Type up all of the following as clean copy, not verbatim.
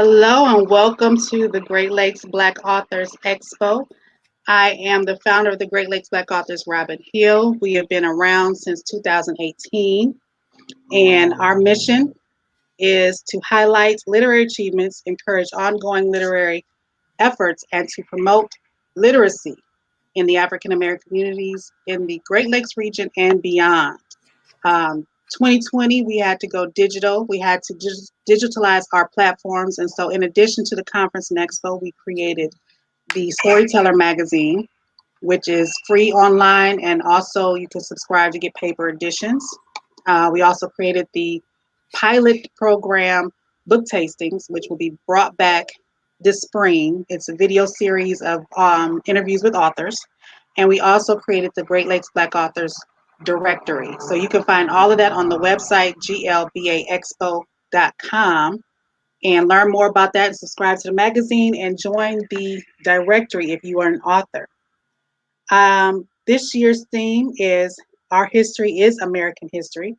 Hello and welcome to the Great Lakes Black Authors Expo. I am the founder of the Great Lakes Black Authors, Robin Hill. We have been around since 2018, and our mission is to highlight literary achievements, encourage ongoing literary efforts, and to promote literacy in the African American communities in the Great Lakes region and beyond. 2020, we had to go digital. We had to digitalize our platforms. And so, in addition to the conference and expo, we created the Storyteller magazine, which is free online, and also you can subscribe to get paper editions. We also created the pilot program book tastings, which will be brought back this spring. It's a video series of interviews with authors. And we also created the Great Lakes Black Authors directory. So you can find all of that on the website, glbaexpo.com, and learn more about that and subscribe to the magazine and join the directory if you are an author. This year's theme is Our History is American History.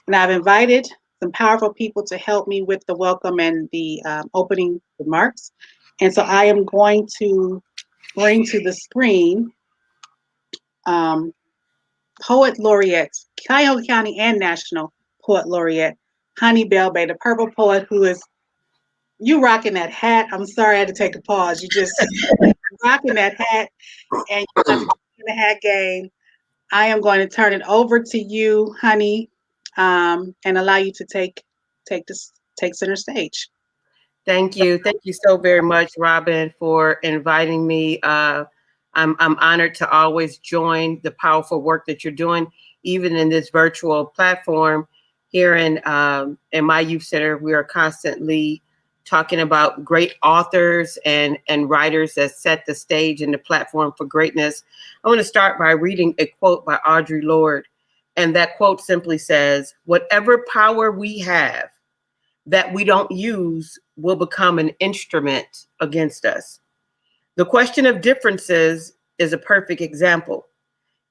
And I've invited some powerful people to help me with the welcome and the opening remarks. And so I am going to bring to the screen Poet Laureate, Cuyahoga County and National Poet Laureate, Honey Bell-Bay, the purple poet who is, you rocking that hat. I'm sorry I had to take a pause. You just rocking that hat and you're in the hat game. I am going to turn it over to you, Honey, and allow you to take center stage. Thank you. Thank you so very much, Robin, for inviting me. I'm honored to always join the powerful work that you're doing, even in this virtual platform. Here in my youth center, we are constantly talking about great authors and writers that set the stage and the platform for greatness. I want to start by reading a quote by Audre Lorde. And that quote simply says, "Whatever power we have that we don't use will become an instrument against us." The question of differences is a perfect example.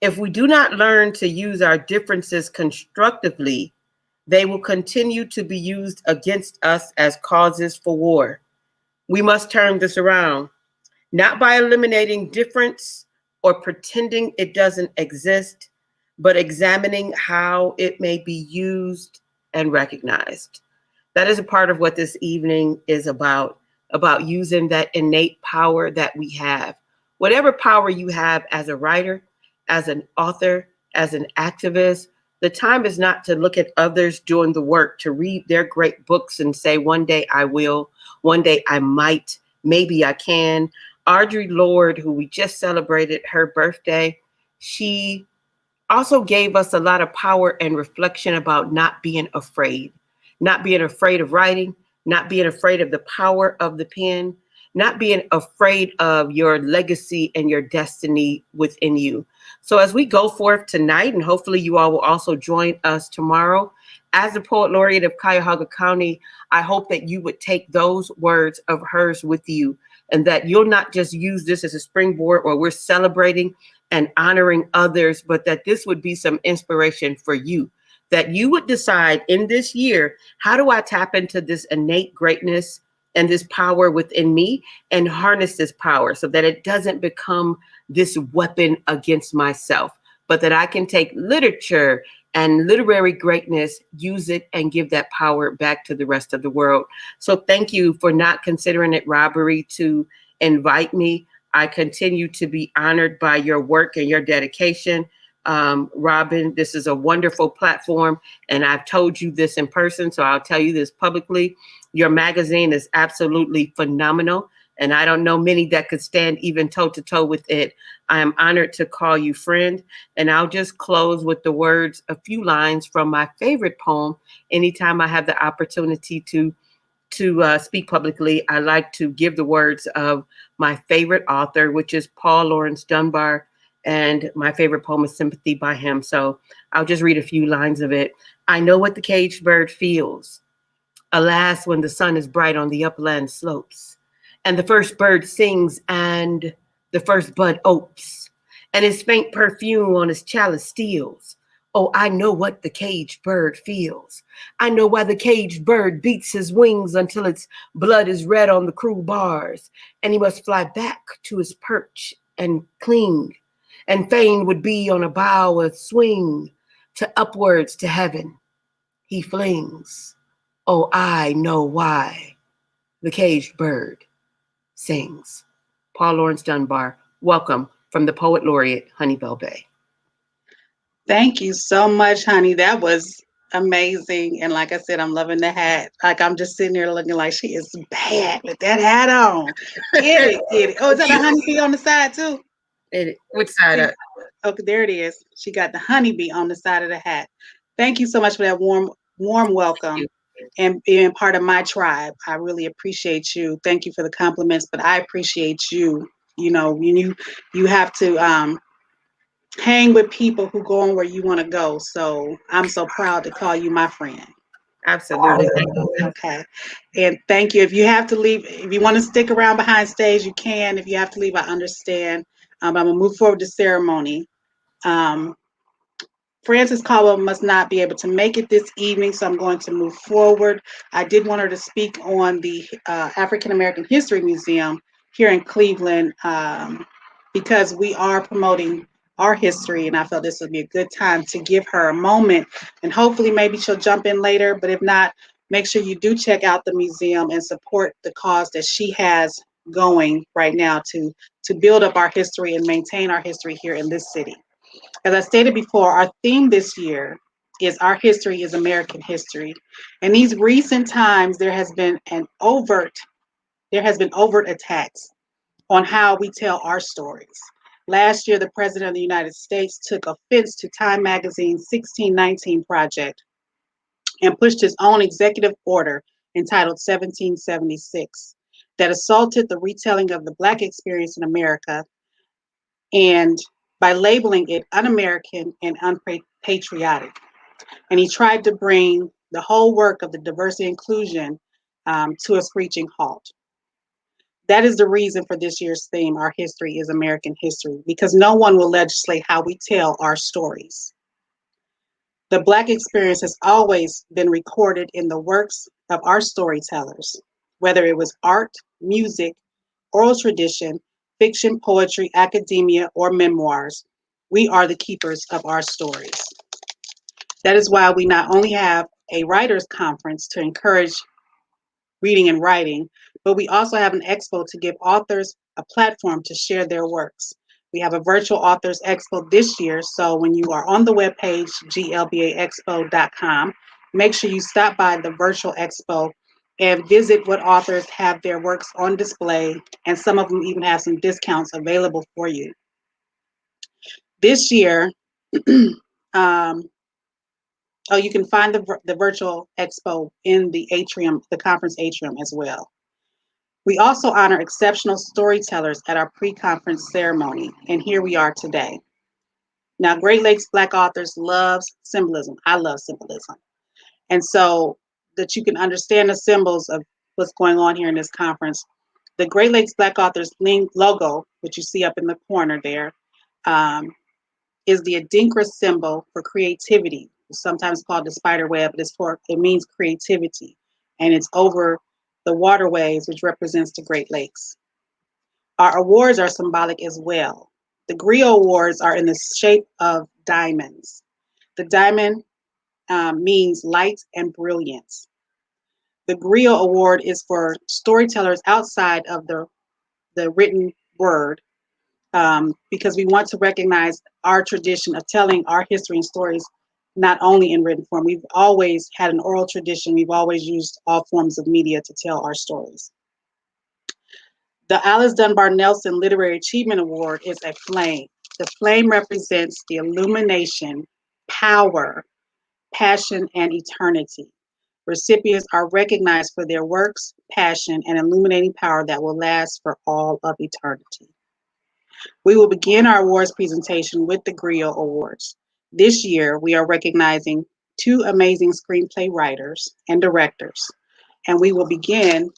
If we do not learn to use our differences constructively, they will continue to be used against us as causes for war. We must turn this around, not by eliminating difference or pretending it doesn't exist, but examining how it may be used and recognized. That is a part of what this evening is about using that innate power that we have. Whatever power you have as a writer, as an author, as an activist, the time is not to look at others doing the work, to read their great books and say, one day I will, one day I might, maybe I can. Audre Lorde, who we just celebrated her birthday, she also gave us a lot of power and reflection about not being afraid of writing, not being afraid of the power of the pen, not being afraid of your legacy and your destiny within you. So as we go forth tonight, and hopefully you all will also join us tomorrow, as the Poet Laureate of Cuyahoga County, I hope that you would take those words of hers with you, and that you'll not just use this as a springboard where we're celebrating and honoring others, but that this would be some inspiration for you, that you would decide in this year, how do I tap into this innate greatness and this power within me and harness this power so that it doesn't become this weapon against myself, but that I can take literature and literary greatness, use it, and give that power back to the rest of the world. So thank you for not considering it robbery to invite me. I continue to be honored by your work and your dedication. Robin, this is a wonderful platform, and I've told you this in person, so I'll tell you this publicly. Your magazine is absolutely phenomenal, and I don't know many that could stand even toe-to-toe with it. I am honored to call you friend, and I'll just close with the words, a few lines from my favorite poem. Anytime I have the opportunity to speak publicly, I like to give the words of my favorite author, which is Paul Laurence Dunbar, and my favorite poem is Sympathy by him. So I'll just read a few lines of it. I know what the caged bird feels. Alas, when the sun is bright on the upland slopes, and the first bird sings, and the first bud opes, and his faint perfume on his chalice steals. Oh, I know what the caged bird feels. I know why the caged bird beats his wings until its blood is red on the cruel bars, and he must fly back to his perch and cling, and fain would be on a bough a swing to upwards to heaven. He flings. Oh, I know why the caged bird sings. Paul Laurence Dunbar, welcome from the Poet Laureate, Honeybell Bay. Thank you so much, honey. That was amazing. And like I said, I'm loving the hat. Like I'm just sitting there looking like she is bad with that hat on. Get it, get it. Oh, is that a honeybee on the side too? Which side up? Okay, there it is. She got the honeybee on the side of the hat. Thank you so much for that warm welcome and being part of my tribe. I really appreciate you. Thank you for the compliments, but I appreciate you. You know, you have to hang with people who go on where you want to go. So I'm so proud to call you my friend. Absolutely. Okay. And thank you. If you have to leave, if you want to stick around behind stage, you can. If you have to leave, I understand. I'm going to move forward to ceremony. Um, Frances Caldwell must not be able to make it this evening, so I'm going to move forward. I did want her to speak on the African American History Museum here in Cleveland because we are promoting our history, and I felt this would be a good time to give her a moment, and hopefully maybe she'll jump in later, but if not, make sure you do check out the museum and support the cause that she has going right now to build up our history and maintain our history here in this city. As I stated before, our theme this year is Our History is American History. In these recent times, there has been overt attacks on how we tell our stories. Last year, the President of the United States took offense to Time Magazine's 1619 project and pushed his own executive order entitled 1776 that assaulted the retelling of the Black experience in America and by labeling it un-American and unpatriotic. And he tried to bring the whole work of the diversity inclusion to a screeching halt. That is the reason for this year's theme, Our History is American History, because no one will legislate how we tell our stories. The Black experience has always been recorded in the works of our storytellers, whether it was art, music, oral tradition, fiction, poetry, academia, or memoirs. We are the keepers of our stories. That is why we not only have a writers' conference to encourage reading and writing, but we also have an expo to give authors a platform to share their works. We have a virtual authors expo this year, so when you are on the webpage, glbaexpo.com, make sure you stop by the virtual expo and visit what authors have their works on display, and some of them even have some discounts available for you. This year, you can find the virtual expo in the atrium, the conference atrium as well. We also honor exceptional storytellers at our pre-conference ceremony, and here we are today. Now, Great Lakes Black Authors loves symbolism. I love symbolism. And so that you can understand the symbols of what's going on here in this conference, the Great Lakes Black Authors logo, which you see up in the corner there, is the Adinkra symbol for creativity, sometimes called the spider web, but it means creativity. And it's over the waterways, which represents the Great Lakes. Our awards are symbolic as well. The GRIOT Awards are in the shape of diamonds. The diamond means light and brilliance. The GRIOT Award is for storytellers outside of the written word, because we want to recognize our tradition of telling our history and stories, not only in written form. We've always had an oral tradition. We've always used all forms of media to tell our stories. The Alice Dunbar Nelson Literary Achievement Award is a flame. The flame represents the illumination, power, passion, and eternity. Recipients are recognized for their works, passion, and illuminating power that will last for all of eternity. We will begin our awards presentation with the GRIOT Awards. This year, we are recognizing 2 amazing screenplay writers and directors, and we will begin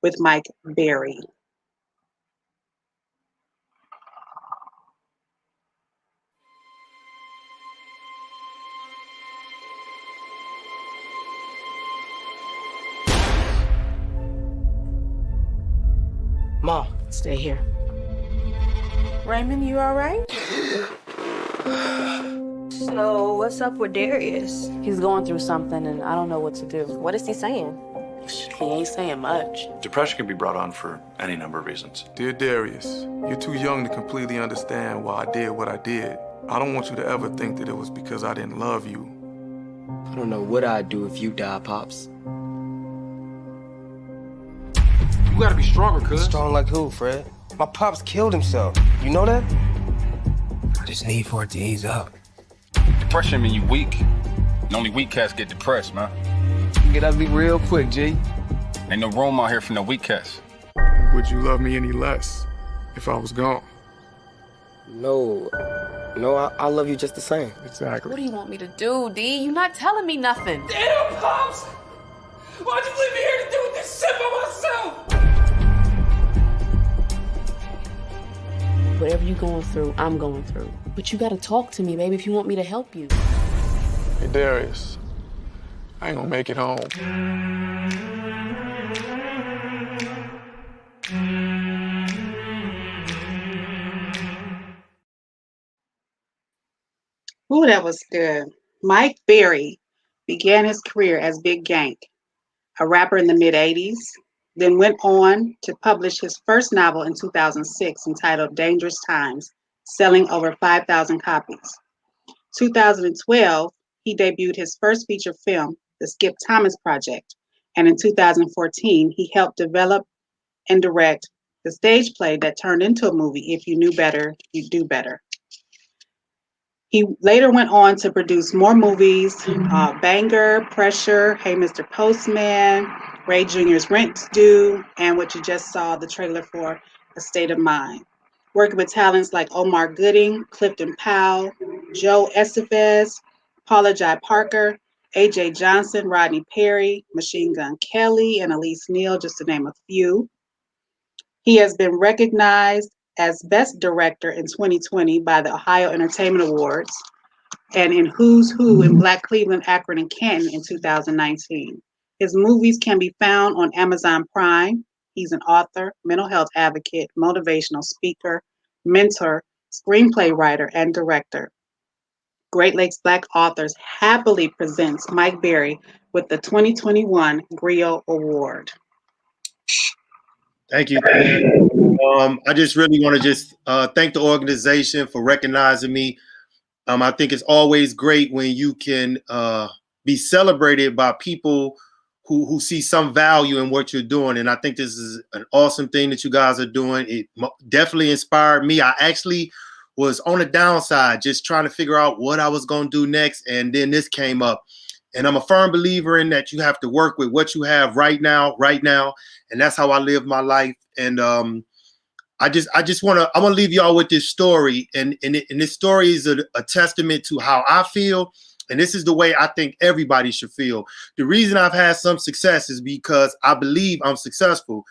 with Mike Berry. Ma, stay here. Raymond, you all right? So, what's up with Darius? He's going through something and I don't know what to do. What is he saying? He ain't saying much. Depression can be brought on for any number of reasons. Dear Darius, you're too young to completely understand why I did what I did. I don't want you to ever think that it was because I didn't love you. I don't know what I'd do if you died, Pops. You gotta be stronger, cuz. Strong like who, Fred? My Pops killed himself. You know that? I just need for it to ease up. Depression mean you weak. And only weak cats get depressed, man. You get ugly real quick, G. Ain't no room out here for no weak cats. Would you love me any less if I was gone? No, I love you just the same. Exactly. What do you want me to do, D? You're not telling me nothing. Damn, Pops! Why'd you leave me here to deal with this shit by myself? Whatever you're going through, I'm going through. But you gotta talk to me, baby, if you want me to help you. Hey, Darius, I ain't gonna make it home. Ooh, that was good. Mike Berry began his career as Big Gank, a rapper in the mid-'80s, then went on to publish his first novel in 2006 entitled Dangerous Times, selling over 5,000 copies. 2012, he debuted his first feature film, The Skip Thomas Project, and in 2014, he helped develop and direct the stage play that turned into a movie, If You Knew Better, You'd Do Better. He later went on to produce more movies, Banger, Pressure, Hey Mr. Postman, Ray Jr.'s Rent's Due, and what you just saw, the trailer for A State of Mind. Working with talents like Omar Gooding, Clifton Powell, Joe Estevez, Paula Jai Parker, A.J. Johnson, Rodney Perry, Machine Gun Kelly, and Elise Neal, just to name a few. He has been recognized as Best Director in 2020 by the Ohio Entertainment Awards and in Who's Who in Black Cleveland, Akron, and Canton in 2019. His movies can be found on Amazon Prime. He's an author, mental health advocate, motivational speaker, mentor, screenplay writer, and director. Great Lakes Black Authors happily presents Mike Berry with the 2021 GRIOT Award. Thank you. I just really want to just thank the organization for recognizing me. I think it's always great when you can be celebrated by people who see some value in what you're doing. And I think this is an awesome thing that you guys are doing. It definitely inspired me. I actually was on the downside, just trying to figure out what I was going to do next. And then this came up. And I'm a firm believer in that you have to work with what you have right now. And that's how I live my life. And I want to leave y'all with this story. And this story is a testament to how I feel. And this is the way I think everybody should feel. The reason I've had some success is because I believe I'm successful.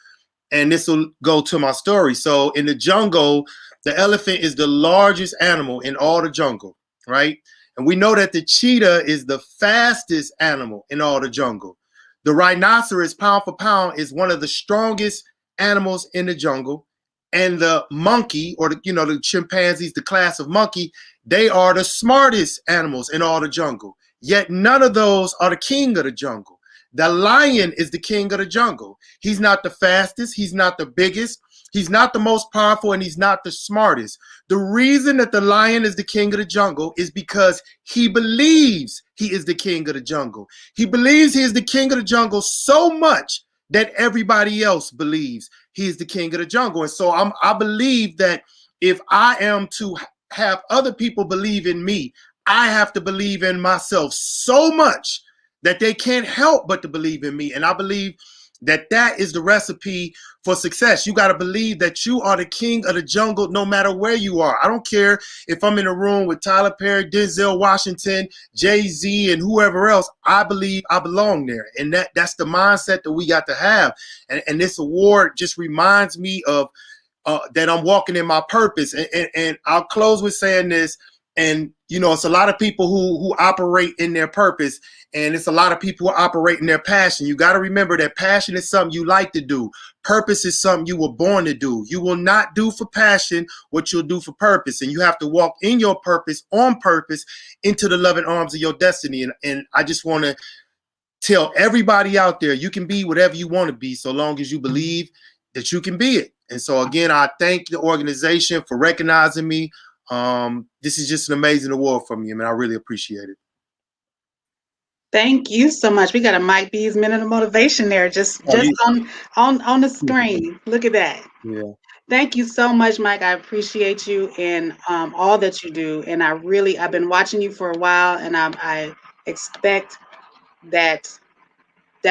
And this will go to my story. So in the jungle, the elephant is the largest animal in all the jungle, right? And we know that the cheetah is the fastest animal in all the jungle. The rhinoceros, pound for pound, is one of the strongest animals in the jungle. And the monkey, or the chimpanzees, the class of monkey, they are the smartest animals in all the jungle. Yet none of those are the king of the jungle. The lion is the king of the jungle. He's not the fastest. He's not the biggest. He's not the most powerful, and he's not the smartest. The reason that the lion is the king of the jungle is because he believes he is the king of the jungle. He believes he is the king of the jungle so much that everybody else believes he is the king of the jungle. And so I believe that if I am to have other people believe in me, I have to believe in myself so much that they can't help but to believe in me. And I believe that is the recipe for success. You got to believe that you are the king of the jungle no matter where you are. I don't care if I'm in a room with Tyler Perry, Denzel Washington, Jay-Z, and whoever else. I believe I belong there. And that's the mindset that we got to have. And this award just reminds me of that I'm walking in my purpose. And I'll close with saying this. And you know, it's a lot of people who operate in their purpose, and it's a lot of people who operate in their passion. You got to remember that passion is something you like to do. Purpose is something you were born to do. You will not do for passion what you'll do for purpose, and you have to walk in your purpose, on purpose, into the loving arms of your destiny. And I just want to tell everybody out there, you can be whatever you want to be, so long as you believe that you can be it. And so again, I thank the organization for recognizing me. This is just an amazing award from you, man. I really appreciate it. Thank you so much. We got a Mike B's Minute of Motivation there, just on the screen. Look at that. Yeah. Thank you so much, Mike. I appreciate you and all that you do. And I've been watching you for a while, and I expect that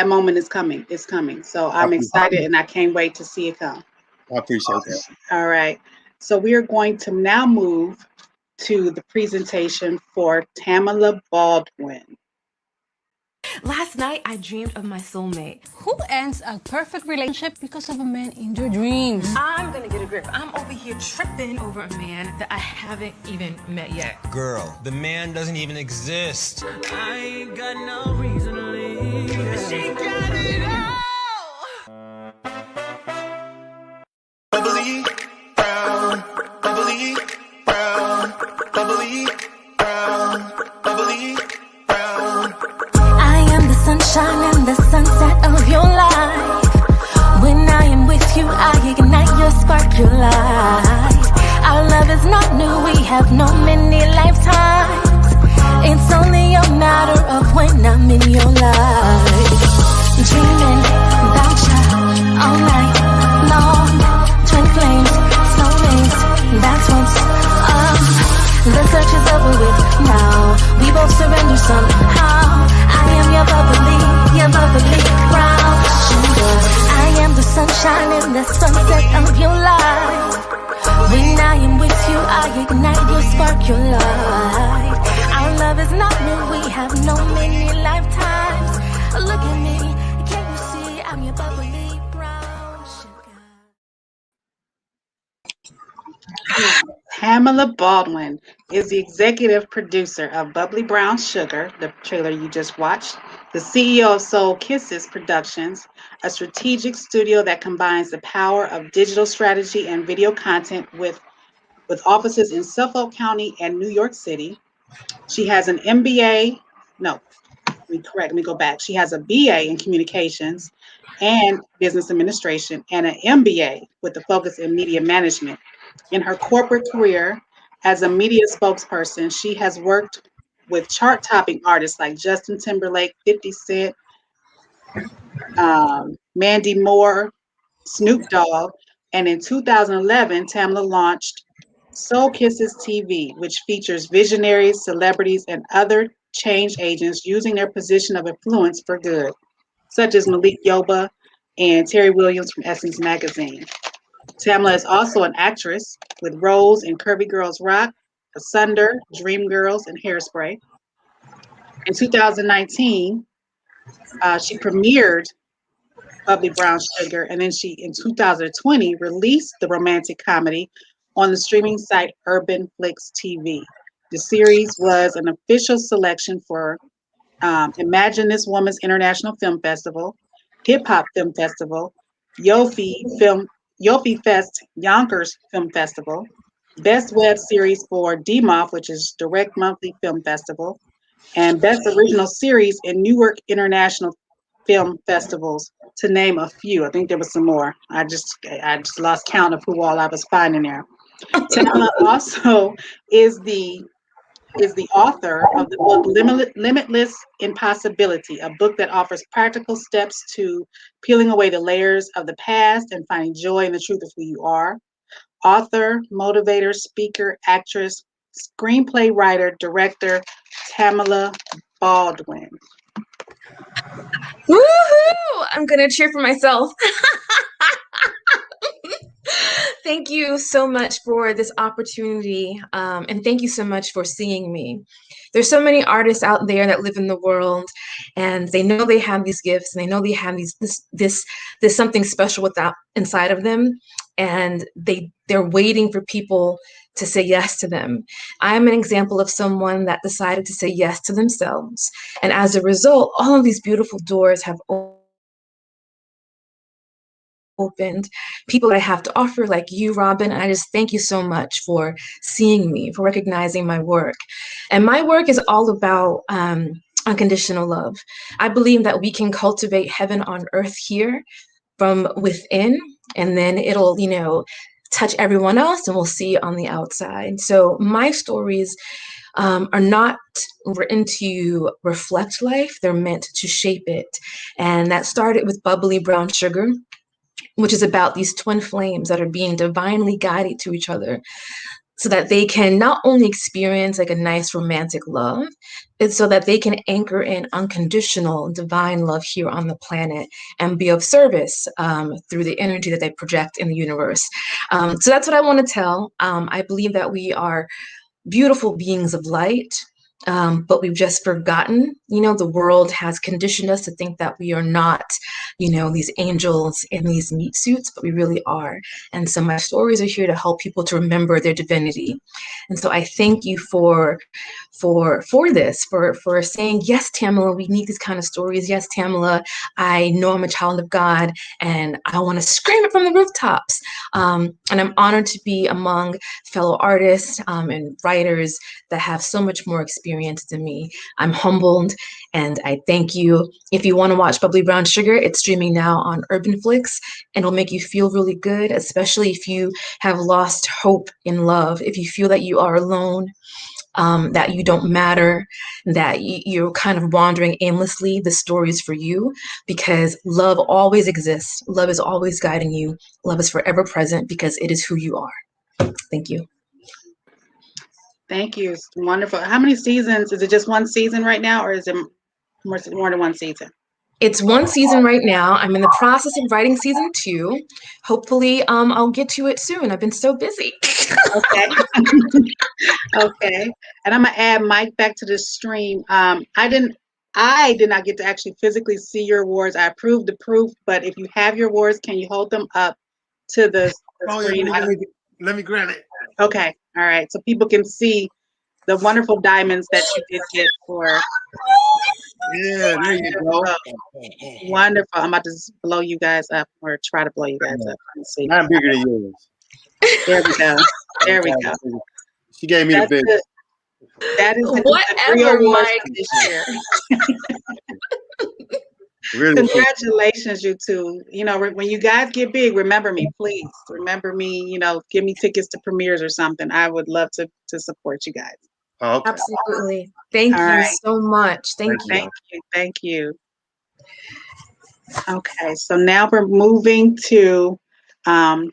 moment is coming. It's coming. So I'm excited, and I can't wait to see it come. I appreciate that. All right. So we are going to now move to the presentation for Tamala Baldwin. Last night, I dreamed of my soulmate. Who ends a perfect relationship because of a man in your dreams? I'm gonna get a grip. I'm over here tripping over a man that I haven't even met yet. Girl, the man doesn't even exist. I ain't got no reason to leave. She got it all. Bubbly brown, bubbly brown, bubbly brown, bubbly brown. I am the sunshine and the sunset of your life. When I am with you, I ignite your spark, your light. Our love is not new, we have known many lifetimes. It's only a matter of when I'm in your life. Dreaming about you all night long. Twin flames, soulmates, that's what's up. The search is over with now. We both surrender somehow. I am your bubbly brown sugar. I am the sunshine and the sunset of your life. When I am with you, I ignite your spark, your light. Our love is not new, we have known many lifetimes. Look at me, can you see I'm your bubbly brown sugar? Tamala Baldwin is the executive producer of Bubbly Brown Sugar, the trailer you just watched, the CEO of Soul Kisses Productions, a strategic studio that combines the power of digital strategy and video content with offices in Suffolk County and New York City. She has an MBA, let me go back. She has a BA in communications and business administration and an MBA with a focus in media management. In her corporate career as a media spokesperson, she has worked with chart-topping artists like Justin Timberlake, 50 Cent, Mandy Moore, Snoop Dogg, and in 2011, Tamala launched Soul Kisses TV, which features visionaries, celebrities, and other change agents using their position of influence for good, such as Malik Yoba and Terry Williams from Essence Magazine. Tamala is also an actress with roles in Curvy Girls Rock, Asunder, Dreamgirls, and Hairspray. In 2019, she premiered Bubbly Brown Sugar, and then she, in 2020, released the romantic comedy on the streaming site Urban Flix TV. The series was an official selection for Imagine This Woman's International Film Festival, Hip Hop Film Festival, Yofi Fest Yonkers Film Festival, Best Web Series for DMOF, which is Direct Monthly Film Festival, and Best Original Series in Newark International Film Festivals, to name a few. I think there was some more. I just lost count of who all I was finding there. Tamala also is the author of the book Limitless Impossibility, a book that offers practical steps to peeling away the layers of the past and finding joy in the truth of who you are. Author, motivator, speaker, actress, screenplay writer, director, Tamala Baldwin. Woohoo! I'm gonna cheer for myself. Thank you so much for this opportunity, and thank you so much for seeing me. There's so many artists out there that live in the world, and they know they have these gifts, and they know they have this something special inside of them, and they're waiting for people to say yes to them. I'm an example of someone that decided to say yes to themselves. And as a result, all of these beautiful doors have opened, people that I have to offer, like you, Robin. And I just thank you so much for seeing me, for recognizing my work. And my work is all about unconditional love. I believe that we can cultivate heaven on earth here from within, and then it'll, you know, touch everyone else and we'll see it on the outside. So my stories are not written to reflect life, they're meant to shape it. And that started with Bubbly Brown Sugar, which is about these twin flames that are being divinely guided to each other so that they can not only experience like a nice romantic love, but so that they can anchor in unconditional divine love here on the planet and be of service through the energy that they project in the universe. So that's what I want to tell. I believe that we are beautiful beings of light, but we've just forgotten, you know, the world has conditioned us to think that we are not, you know, these angels in these meat suits, but we really are. And so my stories are here to help people to remember their divinity. And so I thank you for saying, yes, Tamala, we need these kind of stories. Yes, Tamala, I know I'm a child of God and I want to scream it from the rooftops. And I'm honored to be among fellow artists and writers that have so much more experience than me. I'm humbled and I thank you. If you want to watch Bubbly Brown Sugar, it's streaming now on UrbanFlix and it'll make you feel really good, especially if you have lost hope in love, if you feel that you are alone, that you don't matter, that you're kind of wandering aimlessly. The story is for you because love always exists. Love is always guiding you. Love is forever present because it is who you are. Thank you. Thank you. It's wonderful. How many seasons? Is it just one season right now, or is it more than one season? It's one season right now. I'm in the process of writing season 2. Hopefully, I'll get to it soon. I've been so busy. Okay. Okay. And I'm gonna add Mike back to the stream. I did not get to actually physically see your awards. I approved the proof, but if you have your awards, can you hold them up to the screen? Yeah, let me grab it. Okay. All right. So people can see the wonderful diamonds that you did get for. Yeah, there you go. Wonderful. I'm about to blow you guys up or try to blow you guys up. Let's see. Not bigger than yours. There we go. There we go. She gave me the big. That is the whatever, Awards Mike. this year. Really Congratulations, you two. You know, when you guys get big, remember me, please. Remember me, you know, give me tickets to premieres or something. I would love to support you guys. Oh, okay. Absolutely. Thank you so much. Thank you. Thank you. Okay, so now we're moving to the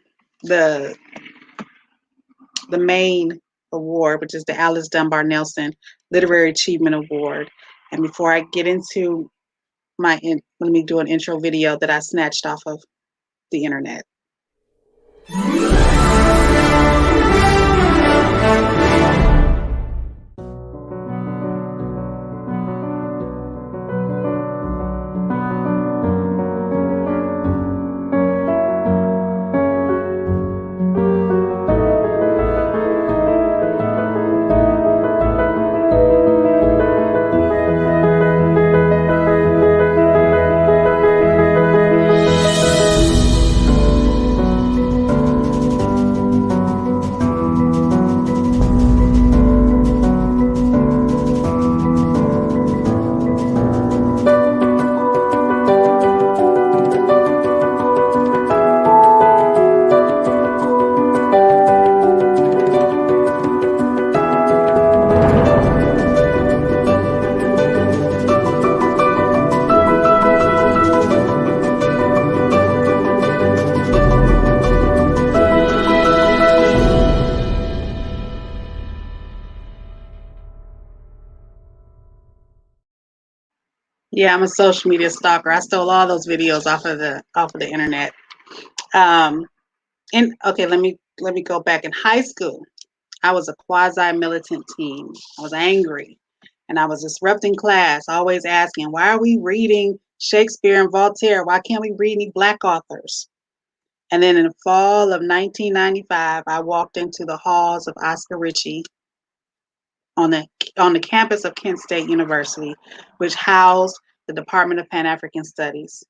main award, which is the Alice Dunbar Nelson Literary Achievement Award. And before I get into let me do an intro video that I snatched off of the internet. Yeah, I'm a social media stalker. I stole all those videos off of the internet. And okay, let me go back. In high school, I was a quasi-militant teen. I was angry, and I was disrupting class, always asking, "Why are we reading Shakespeare and Voltaire? Why can't we read any Black authors?" And then in the fall of 1995, I walked into the halls of Oscar Ritchie on the campus of Kent State University, which housed the Department of Pan-African Studies.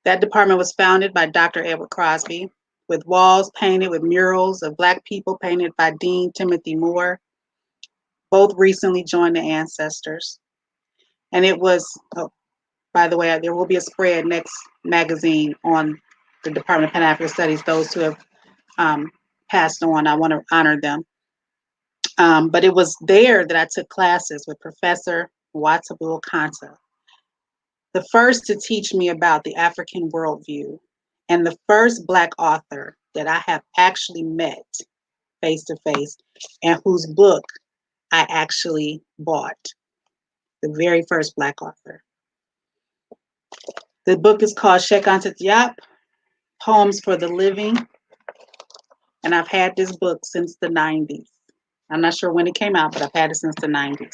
That department was founded by Dr. Edward Crosby, with walls painted with murals of Black people painted by Dean Timothy Moore. Both recently joined the Ancestors. And it was, oh, by the way, there will be a spread next magazine on the Department of Pan-African Studies. Those who have passed on, I want to honor them. But it was there that I took classes with Professor Mwatabu Okantah, the first to teach me about the African worldview, and the first Black author that I have actually met face to face, and whose book I actually bought, the very first Black author. The book is called Shekinah Diop, Poems for the Living, and I've had this book since the 90s. I'm not sure when it came out, but I've had it since the 90s.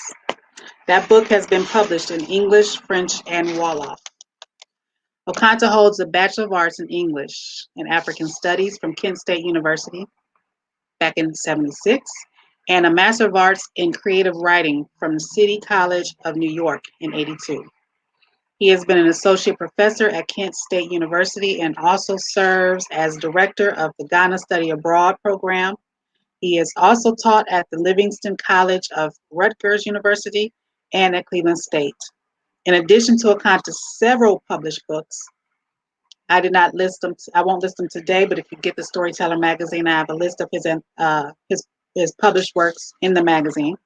That book has been published in English, French, and Wolof. Okantah holds a Bachelor of Arts in English and African Studies from Kent State University back in '76, and a Master of Arts in Creative Writing from the City College of New York in '82. He has been an associate professor at Kent State University and also serves as director of the Ghana Study Abroad program. He has also taught at the Livingston College of Rutgers University and at Cleveland State. In addition to Okantah's several published books, I did not list them. I won't list them today, but if you get the Storyteller magazine, I have a list of his published works in the magazine.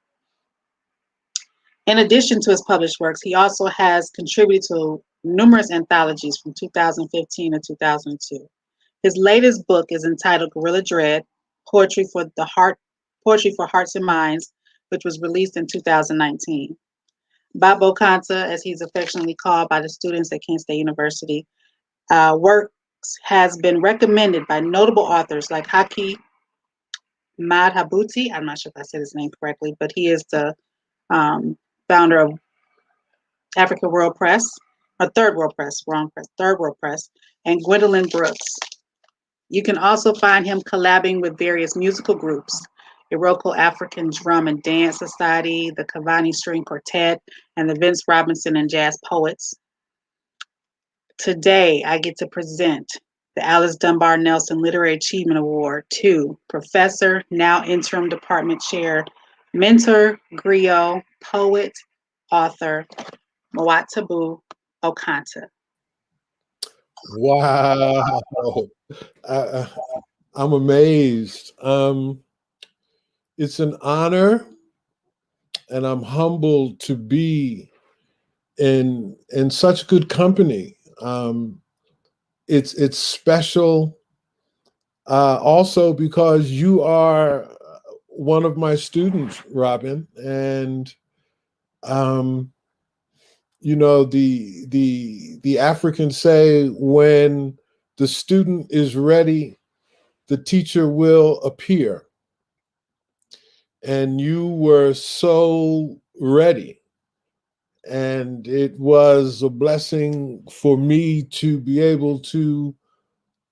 In addition to his published works, he also has contributed to numerous anthologies from 2015 to 2002. His latest book is entitled Gorilla Dread, Poetry for Hearts and Minds, which was released in 2019. Bob Okantah, as he's affectionately called by the students at Kent State University, works has been recommended by notable authors like Haki Madhabuti. I'm not sure if I said his name correctly, but he is the founder of African World Press, or Third World Press, Third World Press, and Gwendolyn Brooks. You can also find him collabing with various musical groups, Iroko African Drum and Dance Society, the Cavani String Quartet, and the Vince Robinson and Jazz Poets. Today, I get to present the Alice Dunbar Nelson Literary Achievement Award to Professor, now Interim Department Chair, mentor, griot, poet, author, Mwatabu Okantah. Wow. I'm amazed. It's an honor, and I'm humbled to be in such good company. It's special also because you are one of my students, Robin, and you know, the Africans say when the student is ready, the teacher will appear. And you were so ready. And it was a blessing for me to be able to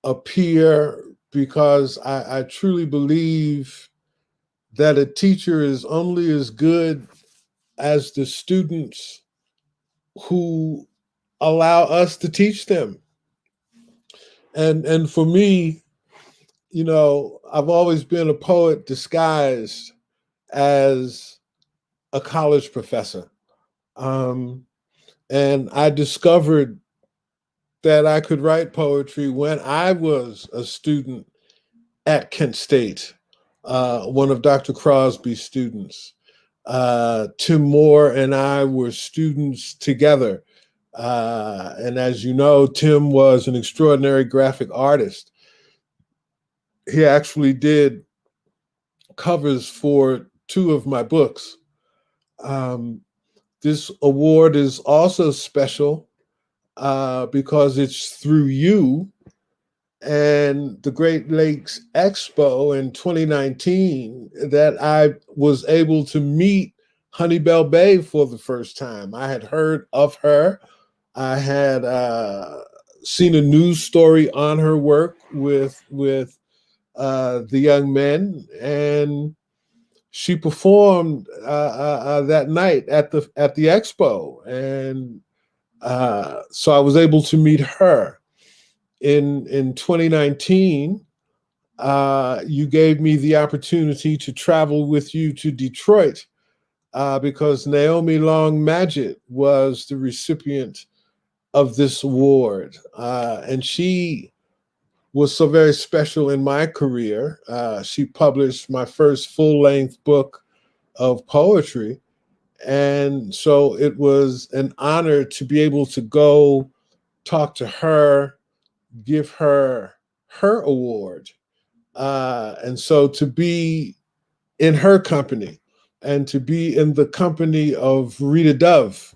appear, because I truly believe that a teacher is only as good as the students who allow us to teach them. And for me, you know, I've always been a poet disguised as a college professor. And I discovered that I could write poetry when I was a student at Kent State, one of Dr. Crosby's students. Tim Moore and I were students together. And as you know, Tim was an extraordinary graphic artist. He actually did covers for 2 of my books. This award is also special because it's through you and the Great Lakes Expo in 2019 that I was able to meet Honey Bell Bay for the first time. I had heard of her. I had seen a news story on her work with the young men, and she performed that night at the expo, and so I was able to meet her. In 2019, you gave me the opportunity to travel with you to Detroit because Naomi Long Madgett was the recipient of this award, and she was so very special in my career. She published my first full-length book of poetry, and so it was an honor to be able to go talk to her, give her her award, and so to be in her company and to be in the company of Rita Dove,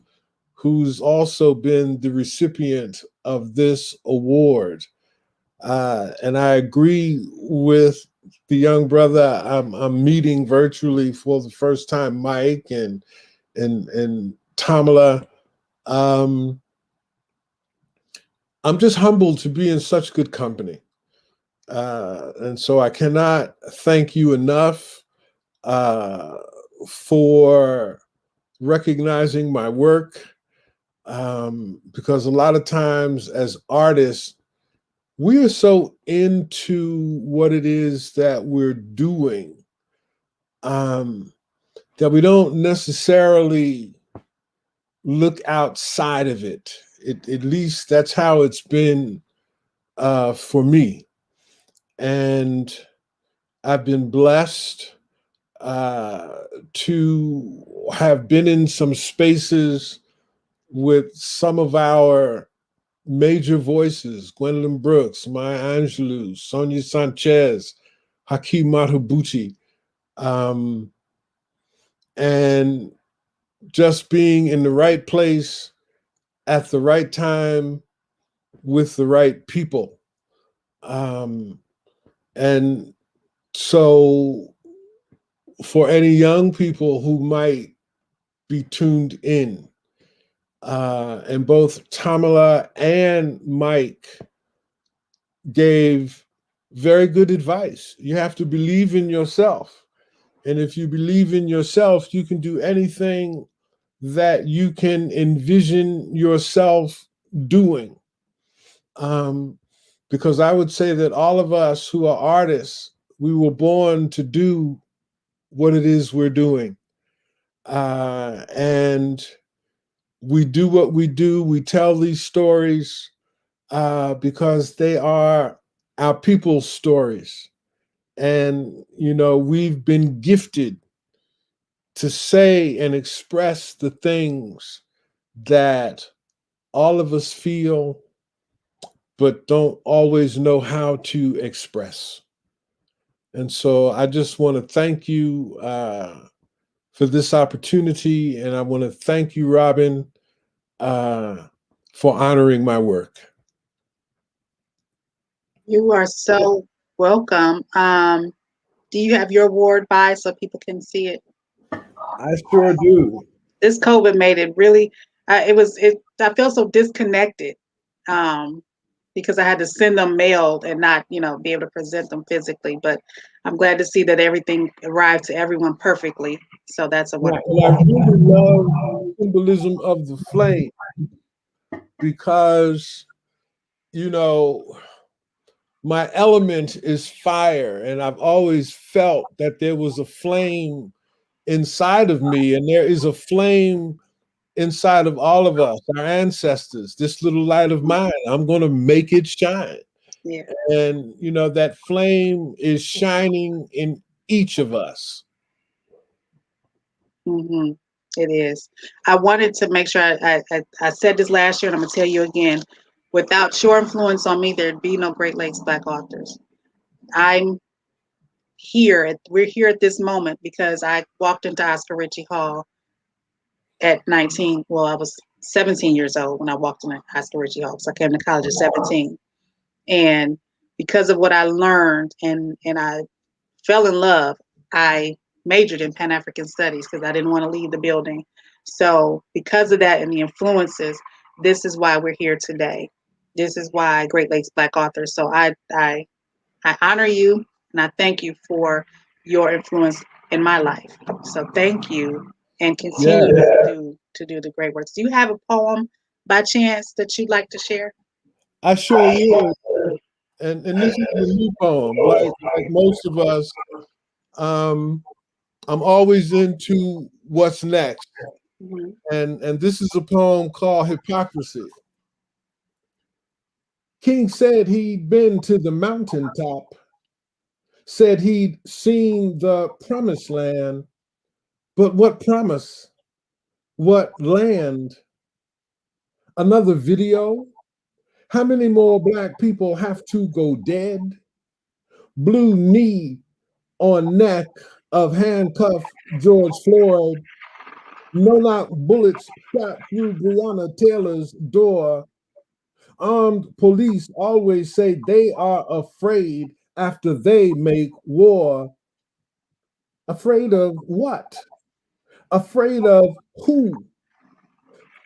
who's also been the recipient of this award. And I agree with the young brother I'm meeting virtually for the first time, Mike and Tamala. I'm just humbled to be in such good company. And so I cannot thank you enough for recognizing my work, because a lot of times as artists, we are so into what it is that we're doing that we don't necessarily look outside of it. At least that's how it's been for me. And I've been blessed to have been in some spaces with some of our major voices: Gwendolyn Brooks, Maya Angelou, Sonia Sanchez, Hakeem Matabuchi, and just being in the right place at the right time with the right people. And so for any young people who might be tuned in, and both Tamala and Mike gave very good advice. You have to believe in yourself. And if you believe in yourself, you can do anything that you can envision yourself doing. Because I would say that all of us who are artists, we were born to do what it is we're doing. And we do what we do. We tell these stories because they are our people's stories. And, you know, we've been gifted to say and express the things that all of us feel, but don't always know how to express. And so I just want to thank you for this opportunity. And I want to thank you, Robin, for honoring my work. You are so welcome. Do you have your award by so people can see it? I sure do. This COVID made it really, I feel so disconnected because I had to send them mailed and not, be able to present them physically. But I'm glad to see that everything arrived to everyone perfectly. So that's a wonderful. I really love the symbolism of the flame because, my element is fire, and I've always felt that there was a flame inside of me, and there is a flame inside of all of us, our ancestors. This little light of mine, I'm going to make it shine. Yeah. And, that flame is shining in each of us. Mm-hmm. It is. I wanted to make sure I said this last year, and I'm going to tell you again. Without your influence on me, there'd be no Great Lakes Black authors. We're here at this moment because I walked into Oscar Ritchie Hall at 19. Well, I was 17 years old when I walked into Oscar Ritchie Hall, so I came to college at 17. And because of what I learned and I fell in love, I majored in Pan-African Studies because I didn't want to leave the building. So because of that and the influences, this is why we're here today. This is why Great Lakes Black Authors. So I honor you and I thank you for your influence in my life. So thank you and continue to do the great work. Do you have a poem by chance that you'd like to share? I sure would. And this is a new poem. Like most of us, I'm always into what's next. And this is a poem called Hypocrisy. King said he'd been to the mountaintop, said he'd seen the promised land, but what promise? What land? Another video? How many more Black people have to go dead? Blue knee on neck of handcuffed George Floyd. No knock bullets shot through Breonna Taylor's door. Armed police always say they are afraid after they make war. Afraid of what? Afraid of who?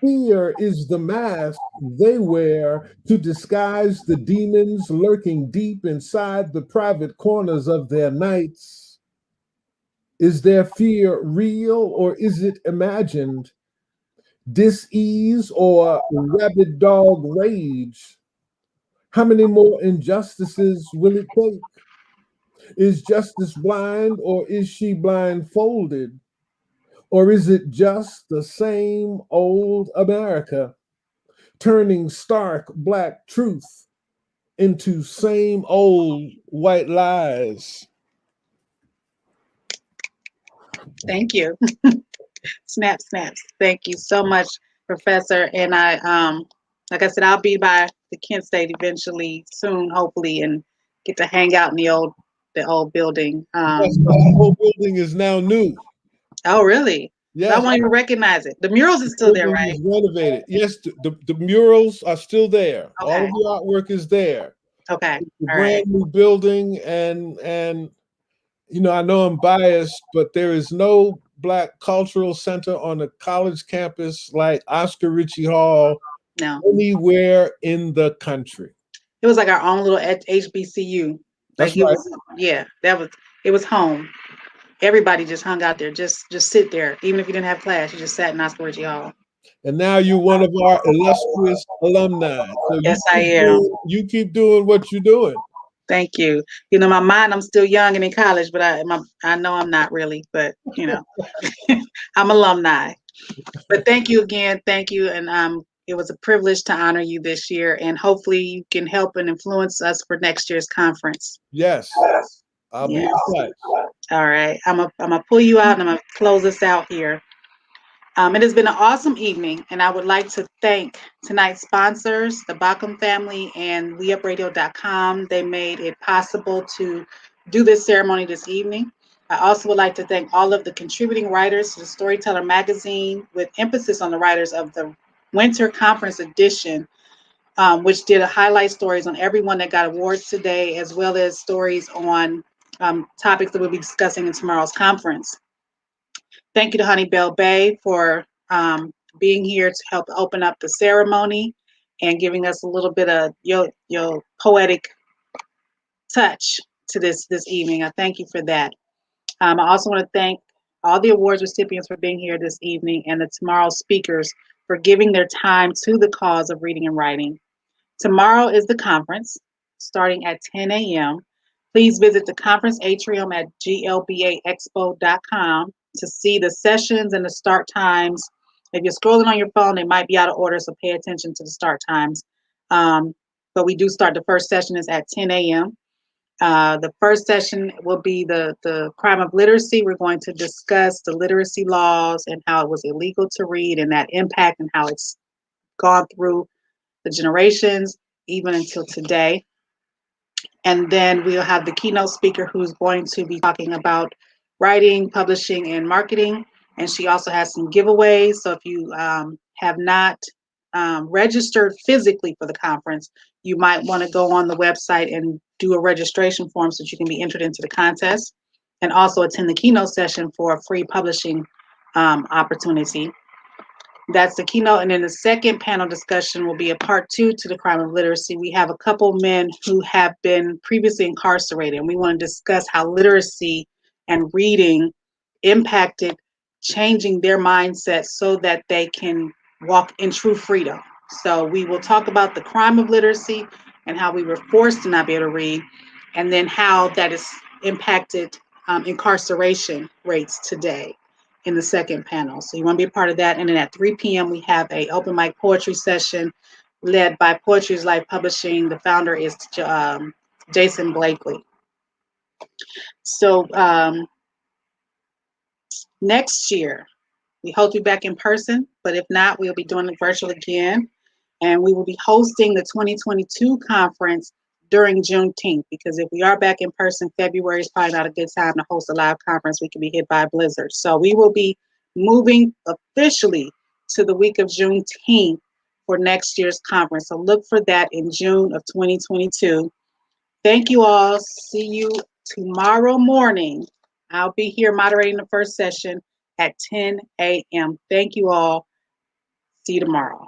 Fear is the mask they wear to disguise the demons lurking deep inside the private corners of their nights. Is their fear real or is it imagined? Dis-ease or rabid dog rage? How many more injustices will it take? Is justice blind or is she blindfolded? Or is it just the same old America, turning stark Black truth into same old white lies? Thank you. Snap, snaps. Thank you so much, Professor. And I, like I said, I'll be by the Kent State eventually, soon, hopefully, and get to hang out in the old building. Yes, the whole building is now new. Oh, really? Yes. I won't even recognize it. The murals is still there, right? It's renovated. Yes, the murals are still there. Okay. All of the artwork is there. Okay. It's a brand new building, and you know, I know I'm biased, but there is no Black cultural center on a college campus like Oscar Ritchie Hall anywhere in the country. It was like our own little HBCU. That's like right. It was home. Everybody just hung out there, just sit there. Even if you didn't have class, you just sat in Oscar Ritchie Hall. And now you're one of our illustrious alumni. So yes, I am. You keep doing what you're doing. Thank you. You know, my mind, I'm still young and in college, but I know I'm not really, but you know, I'm alumni. But thank you again. Thank you. And it was a privilege to honor you this year. And hopefully you can help and influence us for next year's conference. Yes. I'll be in touch. All right. I'm gonna pull you out and I'm gonna close us out here. It has been an awesome evening, and I would like to thank tonight's sponsors, the Bacum family and WeUpRadio.com. They made it possible to do this ceremony this evening. I also would like to thank all of the contributing writers to the Storyteller magazine, with emphasis on the writers of the Winter Conference edition, which did highlight stories on everyone that got awards today, as well as stories on topics that we'll be discussing in tomorrow's conference. Thank you to Honeybell Bay for being here to help open up the ceremony and giving us a little bit of your poetic touch to this evening. I thank you for that. I also want to thank all the awards recipients for being here this evening and the tomorrow's speakers for giving their time to the cause of reading and writing. Tomorrow is the conference starting at 10 a.m. Please visit the conference atrium at glbaexpo.com to see the sessions and the start times. If you're scrolling on your phone, they might be out of order, so pay attention to the start times. But we do start, the first session is at 10 a.m. The first session will be the crime of literacy. We're going to discuss the literacy laws and how it was illegal to read and that impact and how it's gone through the generations, even until today. And then we'll have the keynote speaker who's going to be talking about writing, publishing, and marketing. And she also has some giveaways. So if you have not registered physically for the conference, you might want to go on the website and do a registration form so that you can be entered into the contest, and also attend the keynote session for a free publishing opportunity. That's the keynote. And then the second panel discussion will be a part 2 to the crime of literacy. We have a couple men who have been previously incarcerated, and we want to discuss how literacy and reading impacted changing their mindset so that they can walk in true freedom. So we will talk about the crime of literacy and how we were forced to not be able to read, and then how that has impacted incarceration rates today in the second panel. So you want to be a part of that. And then at 3 p.m. we have a open mic poetry session led by Poetry is Life Publishing. The founder is Jason Blakely. So next year, we hope to be back in person, but if not, we'll be doing it virtual again. And we will be hosting the 2022 conference during Juneteenth, because if we are back in person, February is probably not a good time to host a live conference. We could be hit by a blizzard. So we will be moving officially to the week of Juneteenth for next year's conference. So look for that in June of 2022. Thank you all. See you tomorrow morning. I'll be here moderating the first session at 10 a.m. Thank you all. See you tomorrow.